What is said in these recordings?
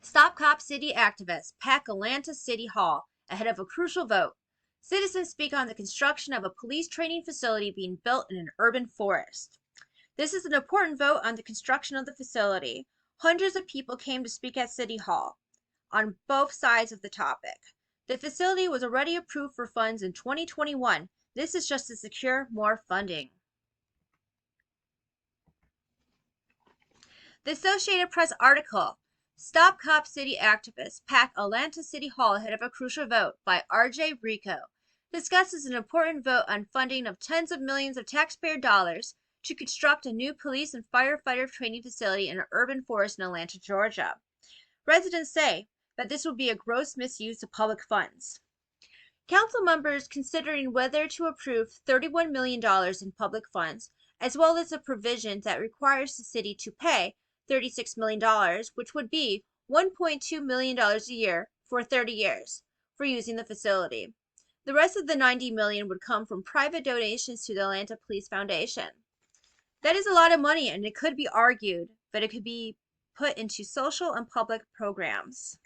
Stop Cop City activists pack Atlanta City Hall ahead of a crucial vote. Citizens speak on the construction of a police training facility being built in an urban forest. This is an important vote on the construction of the facility. Hundreds of people came to speak at City Hall on both sides of the topic. The facility was already approved for funds in 2021. This is just to secure more funding. The Associated Press article, Stop Cop City Activists Pack Atlanta City Hall Ahead of a Crucial Vote by R.J. Rico, discusses an important vote on funding of tens of millions of taxpayer dollars to construct a new police and firefighter training facility in an urban forest in Atlanta, Georgia. Residents say that this would be a gross misuse of public funds. Council members considering whether to approve $31 million in public funds, as well as a provision that requires the city to pay $36 million, which would be $1.2 million a year for 30 years for using the facility. The rest of the $90 million would come from private donations to the Atlanta Police Foundation. That is a lot of money, and it could be argued that it could be put into social and public programs.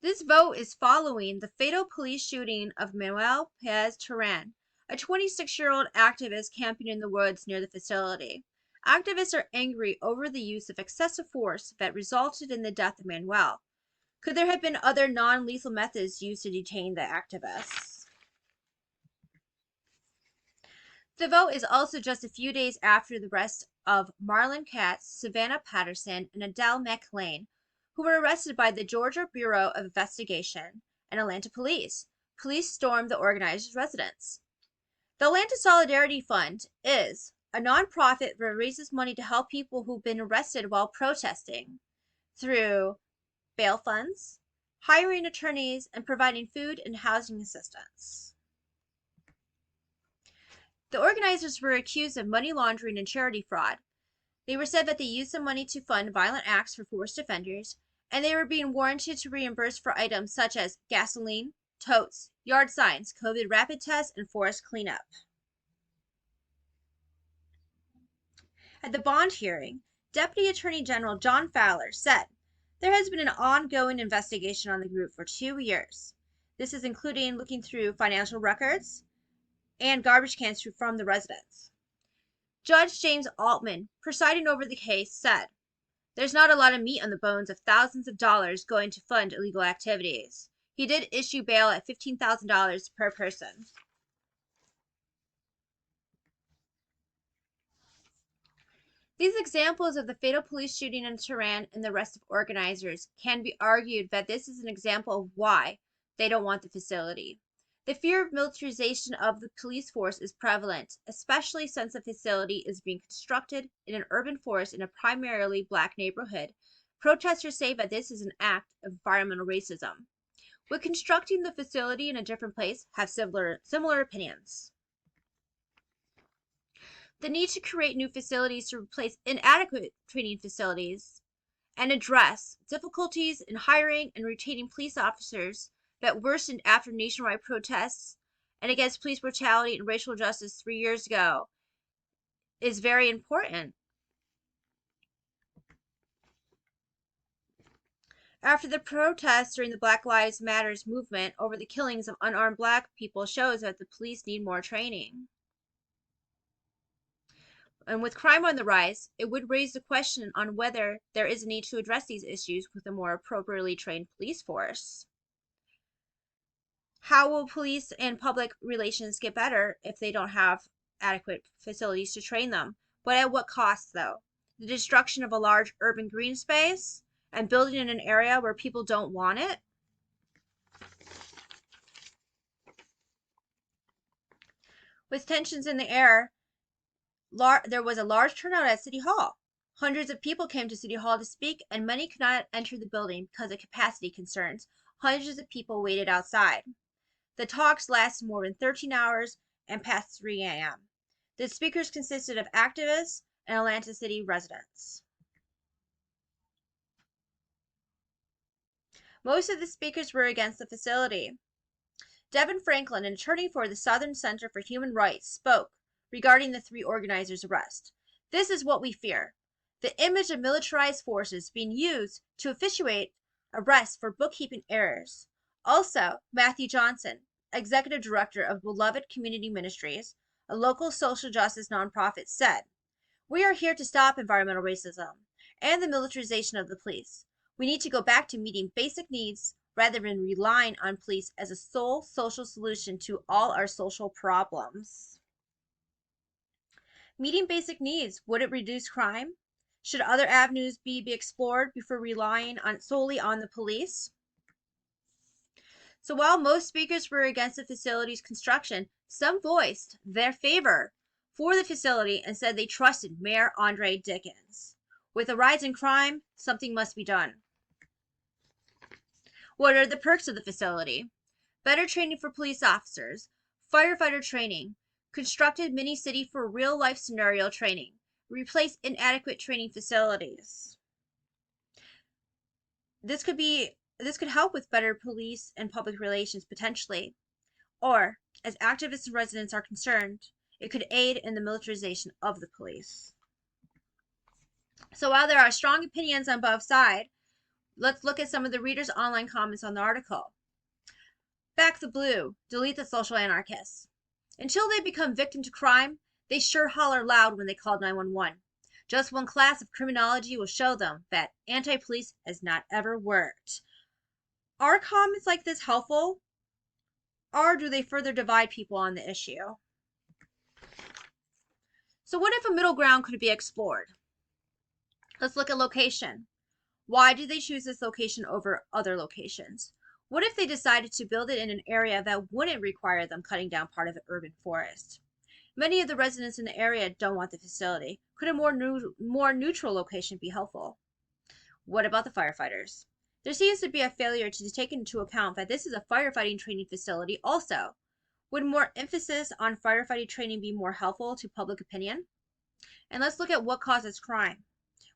This vote is following the fatal police shooting of Manuel Perez-Terán, a 26-year-old activist camping in the woods near the facility. Activists are angry over the use of excessive force that resulted in the death of Manuel. Could there have been other non-lethal methods used to detain the activists? The vote is also just a few days after the arrest of Marlon Katz, Savannah Patterson, and Adele McLean, who were arrested by the Georgia Bureau of Investigation and Atlanta Police. Police stormed the organizers' residence. The Atlanta Solidarity Fund is a nonprofit that raises money to help people who've been arrested while protesting through bail funds, hiring attorneys, and providing food and housing assistance. The organizers were accused of money laundering and charity fraud. They were said that they used the money to fund violent acts for forced offenders, and they were being warranted to reimburse for items such as gasoline, totes, yard signs, COVID rapid tests, and forest cleanup. At the bond hearing, Deputy Attorney General John Fowler said, "There has been an ongoing investigation on the group for 2 years. This is including looking through financial records and garbage cans from the residents." Judge James Altman, presiding over the case, said, "There's not a lot of meat on the bones of thousands of dollars going to fund illegal activities." He did issue bail at $15,000 per person. These examples of the fatal police shooting in Tehran and the arrest of organizers can be argued that this is an example of why they don't want the facility. The fear of militarization of the police force is prevalent, especially since the facility is being constructed in an urban forest in a primarily black neighborhood. Protesters say that this is an act of environmental racism. Would constructing the facility in a different place have similar opinions? The need to create new facilities to replace inadequate training facilities and address difficulties in hiring and retaining police officers that worsened after nationwide protests and against police brutality and racial justice 3 years ago is very important. After the protests during the Black Lives Matter movement over the killings of unarmed black people shows that the police need more training. And with crime on the rise, it would raise the question on whether there is a need to address these issues with a more appropriately trained police force. How will police and public relations get better if they don't have adequate facilities to train them? But at what cost, though? The destruction of a large urban green space and building in an area where people don't want it? With tensions in the air, there was a large turnout at City Hall. Hundreds of people came to City Hall to speak, and many could not enter the building because of capacity concerns. Hundreds of people waited outside. The talks lasted more than 13 hours and past 3 a.m. The speakers consisted of activists and Atlanta City residents. Most of the speakers were against the facility. Devin Franklin, an attorney for the Southern Center for Human Rights, spoke regarding the 3 organizers' arrest. "This is what we fear. The image of militarized forces being used to effectuate arrests for bookkeeping errors. Also, Matthew Johnson, executive director of Beloved Community Ministries, a local social justice nonprofit, said, "We are here to stop environmental racism and the militarization of the police. We need to go back to meeting basic needs rather than relying on police as a sole social solution to all our social problems." Meeting basic needs, would it reduce crime? Should other avenues be explored before relying solely on the police? So while most speakers were against the facility's construction, some voiced their favor for the facility and said they trusted Mayor Andre Dickens. With a rise in crime, something must be done. What are the perks of the facility? Better training for police officers, firefighter training, constructed mini city for real life scenario training, replace inadequate training facilities. This could help with better police and public relations potentially. Or, as activists and residents are concerned, it could aid in the militarization of the police. So while there are strong opinions on both sides, let's look at some of the readers' online comments on the article. Back the blue, delete the social anarchists. Until they become victim to crime, they sure holler loud when they call 911. Just one class of criminology will show them that anti-police has not ever worked. Are comments like this helpful, or do they further divide people on the issue? So what if a middle ground could be explored? Let's look at location. Why did they choose this location over other locations? What if they decided to build it in an area that wouldn't require them cutting down part of the urban forest? Many of the residents in the area don't want the facility. Could a more neutral location be helpful? What about the firefighters? There seems to be a failure to take into account that this is a firefighting training facility also. Would more emphasis on firefighting training be more helpful to public opinion? And let's look at what causes crime.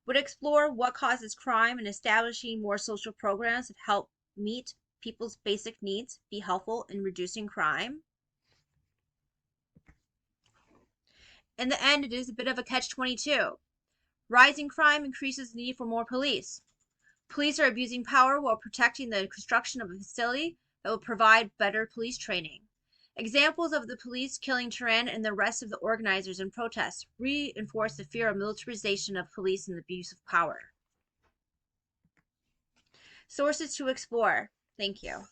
Would explore what causes crime and establishing more social programs that help meet people's basic needs be helpful in reducing crime? In the end, it is a bit of a catch-22. Rising crime increases the need for more police. Police are abusing power while protecting the construction of a facility that will provide better police training. Examples of the police killing Turan and the rest of the organizers and protests reinforce the fear of militarization of police and the abuse of power. Sources to explore. Thank you.